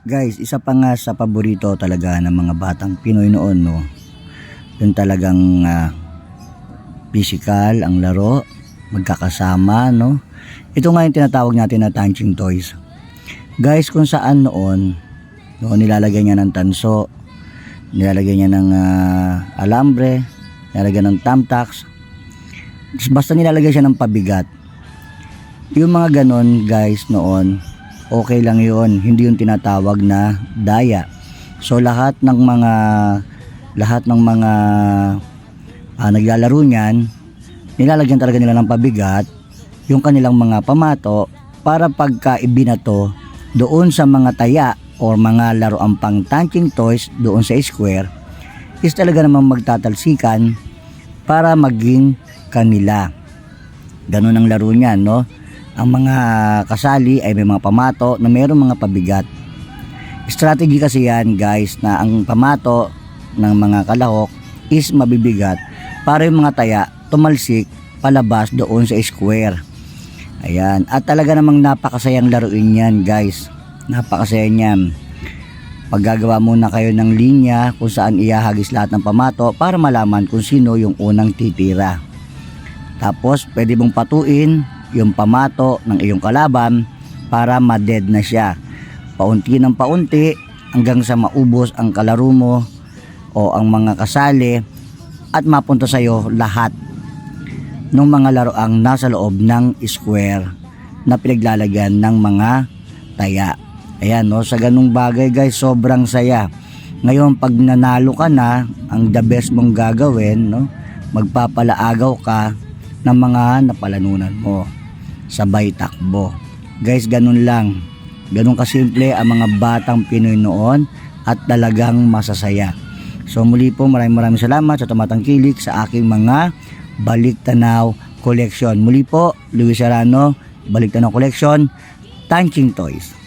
Guys, isa pa nga sa paborito talaga ng mga batang Pinoy noon, no? Yung talagang physical ang laro, magkakasama, no? Ito nga yung tinatawag natin na tanching toys. Guys, kung saan noon, nilalagyan niya ng tanso, nilalagyan niya ng alambre, nilalagyan ng tamtax, basta nilalagyan siya ng pabigat. Yung mga ganon, guys, noon, okay lang yun, hindi yung tinatawag na daya. So lahat ng mga naglalaro niyan, nilalagyan talaga nila ng pabigat yung kanilang mga pamato para pagka ibinato doon sa mga taya o mga laruang pang tanching toys doon sa square, is talaga namang magtatalsikan para maging kanila. Ganun ang laro niyan, no? Ang mga kasali ay may mga pamato na mayroong mga pabigat. Strategy kasi yan, guys, na ang pamato ng mga kalahok is mabibigat para yung mga taya tumalsik palabas doon sa square. Ayan, at talaga namang napakasayang laruin yan, guys. Napakasaya niyan. Paggagawa muna kayo ng linya kung saan ihahagis lahat ng pamato para malaman kung sino yung unang titira. Tapos pwede mong patuin yung pamato ng iyong kalaban para ma-dead na siya. Paunti ng paunti hanggang sa maubos ang kalaro mo o ang mga kasali at mapunta sa iyo lahat ng mga laruang nasa loob ng square na pinaglalagyan ng mga taya. Ayan, no, sa ganung bagay, guys, sobrang saya. Ngayon pag nanalo ka na, ang the best mong gagawin, no, magpapalaagaw ka ng mga napalanunan mo, sabay takbo. Guys, ganun lang, ganun kasimple ang mga batang Pinoy noon at talagang masasaya. So muli po, maraming salamat sa tumatangkilik sa aking mga Balik Tanaw Collection. Muli po, Luis Serrano, Balik Tanaw Collection, Tanching Toys.